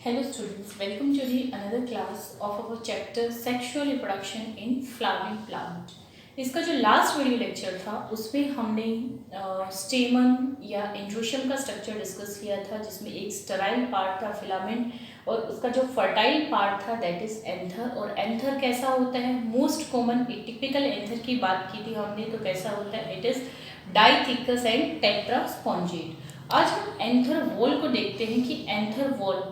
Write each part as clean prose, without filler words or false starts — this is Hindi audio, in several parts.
Hello students, welcome to the another class of our chapter Sexual Reproduction in Flowering Plant। इसका जो लास्ट वीडियो लेक्चर था उसमें हमने स्टेमन या एंड्रोशियम का स्ट्रक्चर डिस्कस किया था, जिसमें एक स्टेराइल पार्ट था फिलामेंट और उसका जो फर्टाइल पार्ट था दैट इज एंथर। और एंथर कैसा होता है, मोस्ट कॉमन टिपिकल एंथर की बात की थी हमने, तो कैसा होता है, इट इज डाइथिकस एंड टेट्रास्पॉन्जिएट। आज हम एंथर वॉल को देखते हैं कि एंथर वॉल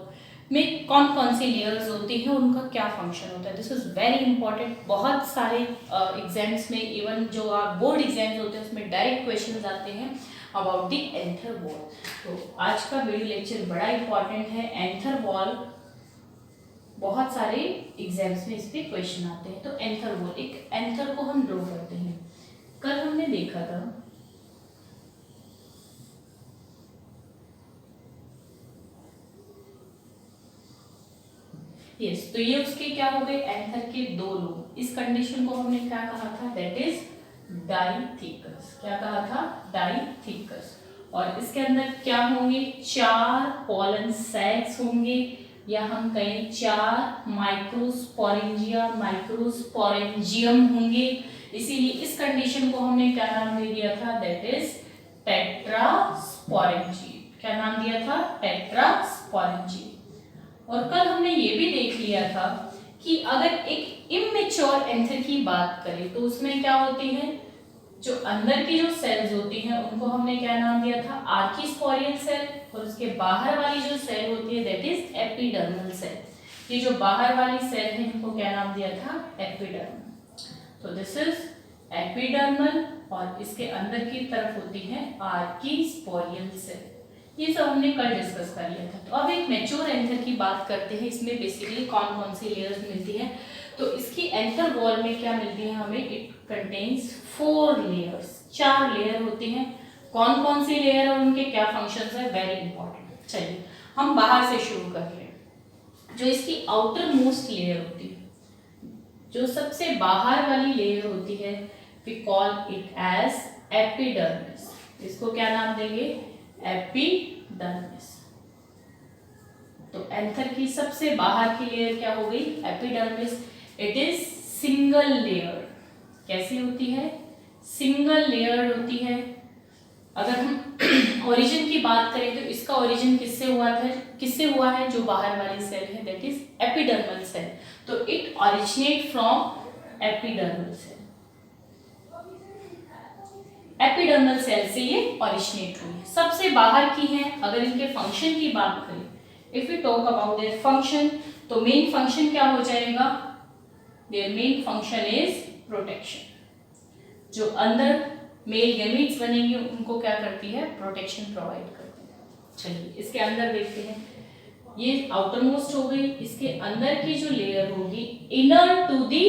में कौन कौन सी लेयर्स होती हैं, उनका क्या फंक्शन होता है। This is very important. बहुत सारे एग्जाम्स में, इवन जो बोर्ड एग्जाम्स होते हैं उसमें डायरेक्ट क्वेश्चंस आते हैं अबाउट द एंथर वॉल। तो आज का वीडियो लेक्चर बड़ा इंपॉर्टेंट है। एंथर वॉल बहुत सारे एग्जाम्स में इस पर क्वेश्चन आते हैं। तो एंथर वॉल, एक एंथर को हम ड्रॉ करते हैं। कल हमने देखा था यस तो ये उसके क्या हो गए, एंथर के दो लोब। इस कंडीशन को हमने क्या कहा था, दैट इज डाइथिकस। क्या कहा था, डाइथिकस। और इसके अंदर क्या होंगे, 4 पॉलन सैक्स होंगे, या हम कहें 4 माइक्रोस्पोरेंजिया माइक्रोस्पोरेंजियम होंगे। इसीलिए इस कंडीशन को हमने क्या नाम दे दिया था, दैट इज टेट्रास्पोरेंजिएट। क्या नाम दिया था, टेट्रास्पोरेंजिएट। और कल हमने ये भी देख लिया था कि अगर एक इमेच्योर एंथर की बात करें तो उसमें क्या होती है, जो अंदर की जो सेल्स होती हैं उनको हमने क्या नाम दिया था, आर्किस्पोरियल सेल। और उसके बाहर वाली जो सेल होती है दैट इज एपिडर्मल सेल। ये जो बाहर वाली सेल है इनको क्या नाम दिया था, एपिडर्मल। तो दिस इज एपिडर्मल और इसके अंदर की तरफ होती है आर्किस्पोरियल सेल। ये सब हमने कल डिस्कस कर लिया था। तो अब एक मैच्योर एंथर की बात करते हैं। इसमें बेसिकली कौन कौन सी लेयर्स मिलती हैं। तो इसकी एंथर वॉल में क्या मिलती है हमें, इट कंटेन्स 4 लेयर्स। 4 लेयर होती हैं। कौन कौन सी लेयर है, उनके क्या फंक्शंस है, वेरी इंपॉर्टेंट। चलिए हम बाहर से शुरू कर रहे हैं। जो इसकी आउटर मोस्ट लेयर होती है, जो सबसे बाहर वाली लेयर होती है, we call it as epidermis. इसको क्या नाम देंगे, एपिडर्मिस। तो एंथर की सबसे बाहर की लेयर क्या हो गई, epidermis. It is single layer. कैसी होती है, सिंगल लेयर होती है। अगर हम ओरिजिन की बात करें तो इसका ओरिजिन किससे हुआ है, जो बाहर वाली सेल है दैट इज एपिडर्मल सेल। तो it originate from epidermal cell. Epidermal cell से ये ओरिजिनेट हुई है, सबसे बाहर की है। अगर इनके फंक्शन की बात करें, if you talk about their function, तो मेन फंक्शन क्या हो जाएगा, their main function is protection. जो अंदर मेल गैमीट्स बनेंगे उनको क्या करती है, प्रोटेक्शन प्रोवाइड करती है। चलिए इसके अंदर देखते हैं। ये आउटर मोस्ट हो गई। इसके अंदर की जो लेयर होगी, inner to the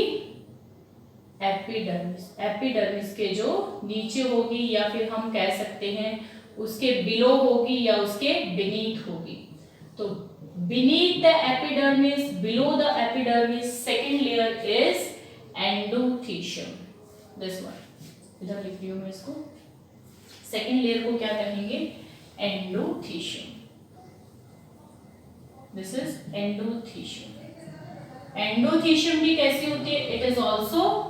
epidermis. Epidermis के जो नीचे होगी, या फिर हम कह सकते हैं उसके बिलो होगी या उसके बीनीथ होगी। तो beneath the epidermis, below the epidermis, second layer is endothecium. This one इधर लिख रही हूं मैं इसको। सेकेंड लेयर को क्या कहेंगे, endothecium. This is endothecium. Endothecium भी कैसी होती है, it is also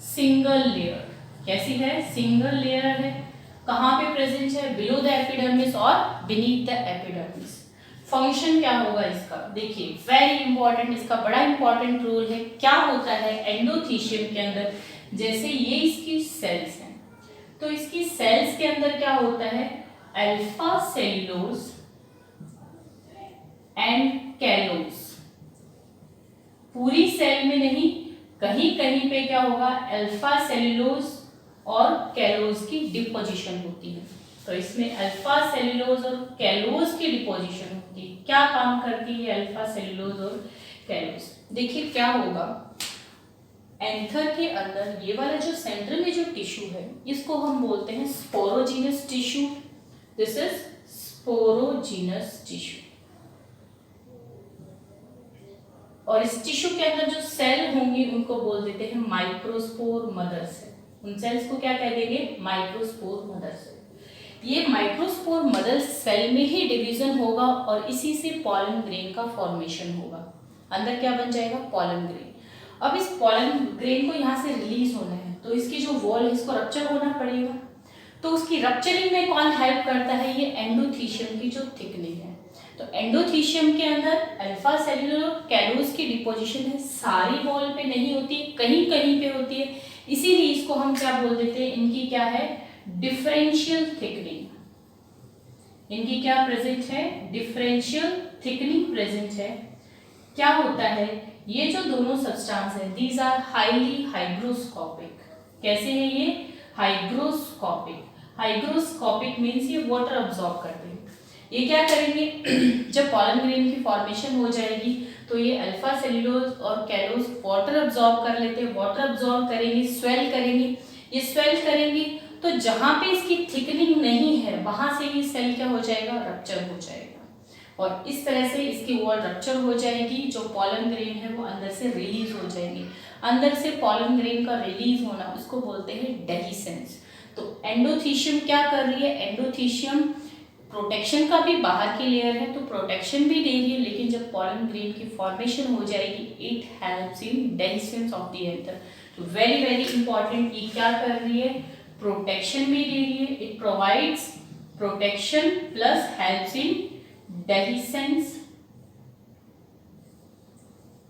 single layer. कैसी है, सिंगल लेयर है। कहां पे प्रेजेंट है, बिलो द एपिडर्मिस और बीनीथ द एपिडर्मिस। फंक्शन क्या होगा इसका, देखिए वेरी इंपॉर्टेंट, इसका बड़ा इंपॉर्टेंट रोल है। क्या होता है एंडोथीशियम के अंदर, जैसे ये इसकी सेल्स हैं, तो इसकी सेल्स के अंदर क्या होता है, अल्फा सेल्यूलोज एंड कैलोज। पूरी सेल में नहीं, कहीं कहीं पे क्या होगा, अल्फा सेल्यूलोज और कैलोज की डिपोजिशन होती है। तो इसमें अल्फा सेल्यूलोज और कैलोज की डिपोजिशन होती है। क्या काम करती है अल्फा सेल्यूलोज और कैलोज, देखिए क्या होगा। एंथर के अंदर ये वाला जो सेंटर में जो टिश्यू है, इसको हम बोलते हैं sporogenous tissue. This is sporogenous tissue. और इस टिश्यू के अंदर जो सेल होंगी उनको बोल देते हैं माइक्रोस्पोर मदर सेल। उन सेल्स को क्या कह देंगे, माइक्रोस्पोर मदर सेल। ये माइक्रोस्पोर मदर सेल में ही डिवीजन होगा और इसी से पॉलन ग्रेन का फॉर्मेशन होगा। अंदर क्या बन जाएगा? Pollen grain. अब इस पॉलन ग्रेन को यहाँ से रिलीज होना है तो इसकी जो वॉल है इसको रप्चर होना पड़ेगा। तो उसकी रप्चरिंग में कौन हेल्प करता है? ये एंडोथीशियम की जो थिकनिंग है। तो एंडोथीशियम के अंदर अल्फा सेल्यूलर कैलोस की डिपोजिशन है, सारी वॉल पे नहीं होती, कहीं कहीं पे होती है, इसीलिए इसको हम क्या बोल देते हैं? इनकी क्या है? Differential thickening. इनकी क्या प्रेजेंट है? डिफरेंशियल थिकनिंग प्रेजेंट है। क्या होता है? ये जो दोनों सब्सटेंस है दीज आर हाईली हाइग्रोस्कोपिक। कैसे है ये? हाइग्रोस्कोपिक। हाइग्रोस्कोपिक मीन्स ये वाटर अब्सॉर्ब करते हैं। ये क्या करेंगे? जब पॉलन ग्रेन की फॉर्मेशन हो जाएगी तो ये अल्फा सेल्यूलोज और कैलोस वाटर अब्सॉर्ब कर लेते हैं। वाटर अब्सॉर्ब करेंगे, स्वेल करेंगे। ये स्वेल करेंगे तो जहां पे इसकी थिकनिंग नहीं है वहां से ये सेल क्या हो जाएगा? रप्चर हो जाएगा और इस तरह से इसकी वॉल रप्चर हो जाएगी। जो पॉलन ग्रेन है वो अंदर से रिलीज हो जाएगी। अंदर से पॉलन ग्रेन का रिलीज होना उसको बोलते हैं डेहिसेंस। तो एंडोथीशियम क्या कर रही है? एंडोथीशियम प्रोटेक्शन का भी बाहर की लेयर है तो प्रोटेक्शन भी दे रही है, लेकिन जब पॉलन ग्रेन की फॉर्मेशन हो जाएगी it helps in dehiscence of the anther. तो वेरी वेरी इंपॉर्टेंट, ये क्या कर रही है? प्रोटेक्शन भी दे रही है। It provides protection plus helps in dehiscence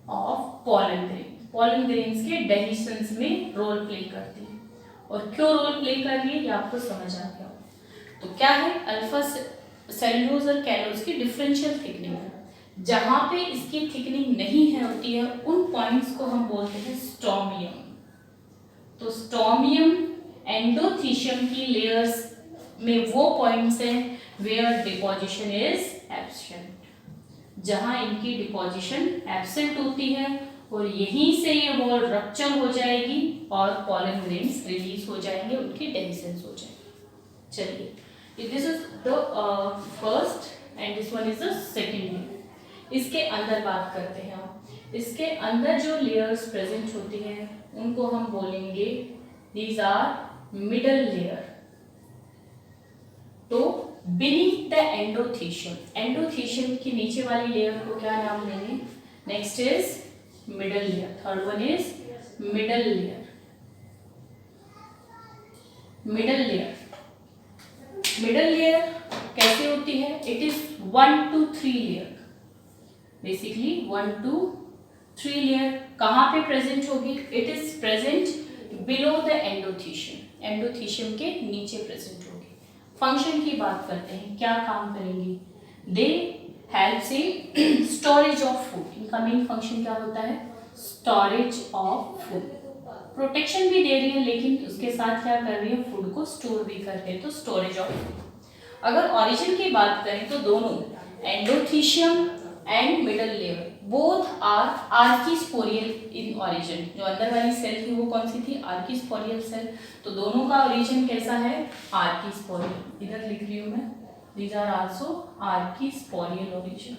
of pollen grain. Pollen grains के डेहिसेंस में रोल प्ले करती है। और क्यों रोल प्ले कर रही है ये आपको समझ आ गया। तो क्या है? अल्फा सेल्यूलोज और कैलोस की डिफरेंशियल थिकनिंग है। जहां पे इसकी थिकनिंग नहीं है होती है उन पॉइंट्स को हम बोलते हैं स्टोमियम। तो स्टोमियम एंडोथीशियम की लेयर्स में वो पॉइंट्स हैं वेयर डिपोजिशन इज एब्सेंट, जहां इनकी डिपोजिशन एब्सेंट होती है और यहीं से ये वॉल रप्चर हो जाएगी और पॉलन ग्रेन्स रिलीज हो जाएंगे, उनकी डेहिसेंस हो जाएगी। चलिए, this is the first and this one is the second. इसके अंदर बात करते हैं हम। इसके अंदर जो लेयर्स प्रेजेंट होती हैं उनको हम बोलेंगे दीज आर मिडल लेयर। तो बीनीथ द एंडोथीशियम, एंडोथीशियम की नीचे वाली लेयर को क्या नाम देंगे? Next is middle layer. Third one is middle layer. Middle layer, middle layer कैसे होती है? It is 1 to 3 layer. Basically 1 to 3 layer कहां पे प्रेजेंट होगी? It is present below the endothecium, endothecium के नीचे प्रेजेंट होगी। फंक्शन की बात करते हैं, क्या काम करेंगी? दे helps in storage of food. इनका मेन फंक्शन क्या होता है? Storage of food. प्रोटेक्शन भी दे रही है लेकिन उसके साथ क्या कर रही है? फूड को स्टोर भी कर रही है, तो स्टोरेज ऑफ फूड। अगर ओरिजिन की बात करें तो दोनों endothecium and middle layer both are archesporial in origin. जो अंदर वाली सेल थी वो कौन सी थी? Archesporial cell. तो दोनों का ओरिजिन कैसा है? आर्कीस्पोरियल। इधर लिख रही हूं मैं, दीज आर आल्सो आर्कीस्पोरियल ओरिजिन।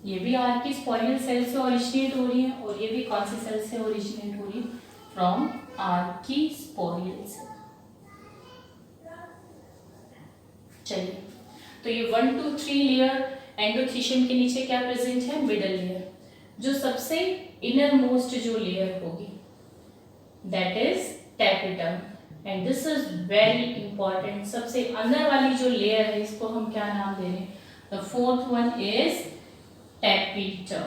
ये भी आर्कीस्पोरियल सेल से ओरिजिनेट हो रही है और ये भी कौन सी सेल से ओरिजिनेट हो रही है? From archesporial cell. चलिए, तो ये 1 to 3 लेयर एंडोथीशियम के नीचे क्या प्रेजेंट है? Middle layer. जो सबसे इनर मोस्ट जो लेयर होगी that is tapetum and this is very important. सबसे अंदर वाली जो लेयर है इसको हम क्या नाम दे रहे हैं? The fourth one is tapetum.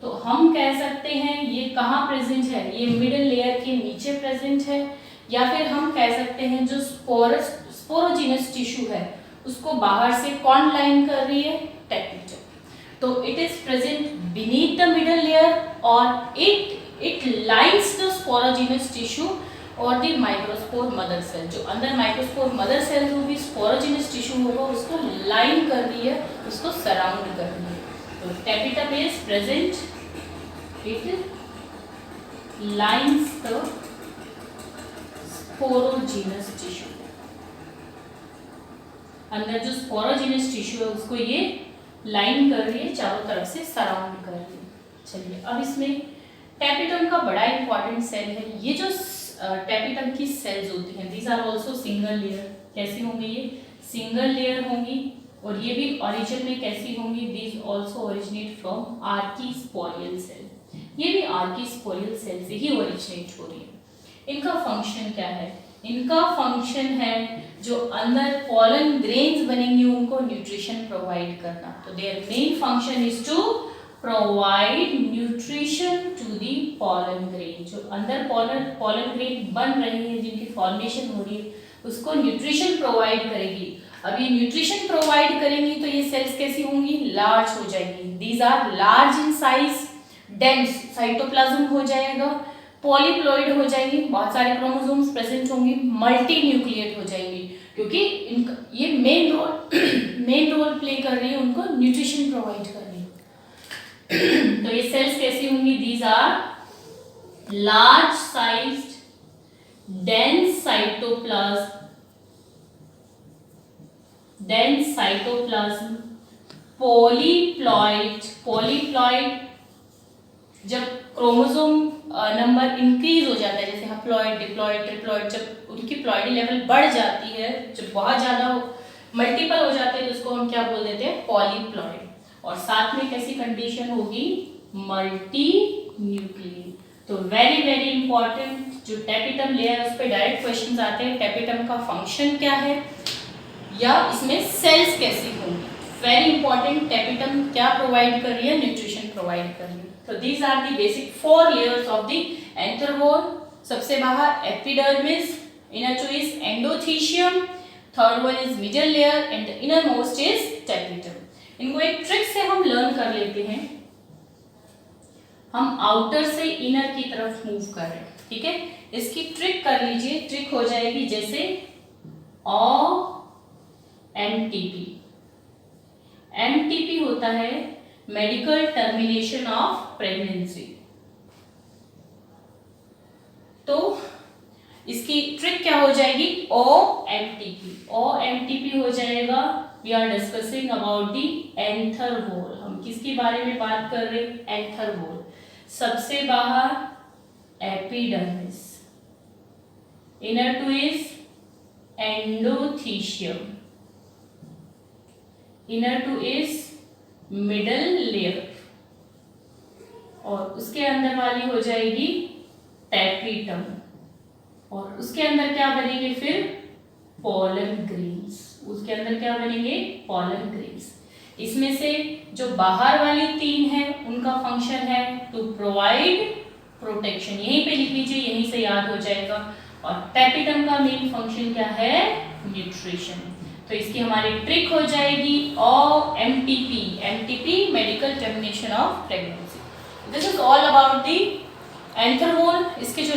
तो हम कह सकते हैं ये कहाँ प्रेजेंट है? ये मिडल लेयर के नीचे प्रेजेंट है, या फिर हम कह सकते हैं जो स्पोरोजिनस टिश्यू है उसको बाहर से कौन लाइन कर रही है? टैपिटम। तो it is present beneath the middle layer और it lines the sporogenous tissue और द माइक्रोस्पोर मदर सेल। जो अंदर माइक्रोस्पोर मदर सेल होगी, स्पोरोजिनस टिश्यू होगा, उसको लाइन कर रही है, उसको सराउंड कर रही है। तो tapetum is present, it lines the sporogenous tissue. अंदर जो स्पोरोजिनस टिश्यू है उसको ये लाइन कर रही है, चारों तरफ से सराउंड कर रही है। चलिए, अब इसमें टैपिटम का बड़ा इंपॉर्टेंट सेल है। ये जो टेपिटम की सेल्स होती हैं, these are also single layer. कैसी होंगी ये? सिंगल लेयर होंगी। और ये भी ओरिजिन में कैसी होंगी? These also originate from archesporial cell. ये भी आर्कीस्पोरियल सेल से ही ओरिजिनेट हो रही है। इनका फंक्शन क्या है? इनका फंक्शन है जो अंदर पॉलन ग्रेन्स बनेंगे उनको न्यूट्रिशन प्रोवाइड करना। तो their main function is to provide nutrition to the pollen grain. जो अंदर पॉलन ग्रेन बन रही है, जिनकी फॉर्मेशन हो रही है, उसको न्यूट्रिशन प्रोवाइड करेगी। अब ये न्यूट्रिशन प्रोवाइड करेंगी तो ये सेल्स कैसी होंगी? लार्ज हो जाएंगी। These are large in size, dense cytoplasm हो जाएगा, पॉलीप्लॉइड हो जाएंगी, बहुत सारे क्रोमोसोम्स प्रेजेंट होंगे, मल्टी न्यूक्लिएट हो जाएंगी, क्योंकि ये मेन रोल प्ले कर रही है उनको न्यूट्रिशन प्रोवाइड करने। तो ये सेल्स कैसी होंगी? These are large sized, dense cytoplasm, polyploid। जब क्रोमोसोम नंबर इंक्रीज हो जाता है, जैसे हैप्लॉइड, डिप्लॉइड, ट्रिप्लॉइड, जब उनकी प्लॉइडी लेवल बढ़ जाती है, जब बहुत ज़्यादा मल्टीपल हो जाते हैं, तो उसको हम क्या बोल देते हैं? पॉलीप्लॉइड। और साथ में कैसी कंडीशन होगी? Multi nucleate. तो वेरी वेरी इंपॉर्टेंट, जो टेपिटम लेयर है उस पर डायरेक्ट क्वेश्चंस आते हैं। टेपिटम का फंक्शन क्या है या इसमें सेल्स कैसी होंगी? वेरी इंपॉर्टेंट, टेपिटम क्या प्रोवाइड कर रही है? न्यूट्रिशन प्रोवाइड कर रही है। तो these are the basic 4 layers of the anther wall. सबसे बाहर epidermis, inner to is endothecium, third one is middle layer and the innermost is tapetum. इनको एक ट्रिक से हम लर्न कर लेते हैं। हम आउटर से इनर की तरफ मूव कर रहे हैं, ठीक है? इसकी ट्रिक कर लीजिए। ट्रिक हो जाएगी जैसे MTP। MTP होता है मेडिकल टर्मिनेशन ऑफ प्रेगनेंसी। तो इसकी ट्रिक क्या हो जाएगी? OMTP हो जाएगा। We are discussing about the anther wall. हम किसके बारे में बात कर रहे हैं? Anther wall. सबसे बाहर epidermis, inner to is endothecium, inner to is middle layer, और उसके अंदर वाली हो जाएगी टेपिटम, और उसके अंदर क्या बनेंगे फिर? Pollen grains. उसके अंदर क्या बनेंगे? Pollen grains. इसमें से जो बाहर वाली 3 है उनका फंक्शन है टू प्रोवाइड प्रोटेक्शन। यहीं पे लिख लीजिए, यहीं से याद हो जाएगा। और टेपिटम का मेन फंक्शन क्या है? न्यूट्रिशन। तो इसकी हमारी ट्रिक हो जाएगी MTP, medical termination of pregnancy. This is all about the anther wall. इसके जो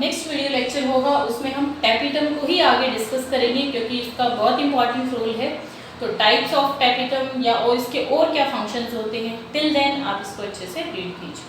नेक्स्ट वीडियो लेक्चर होगा उसमें हम टेपिटम को ही आगे डिस्कस करेंगे, क्योंकि इसका बहुत इंपॉर्टेंट रोल है। तो टाइप्स ऑफ टेपिटम या और इसके और क्या फंक्शंस होते हैं, टिल देन आप इसको अच्छे से रीड कीजिए।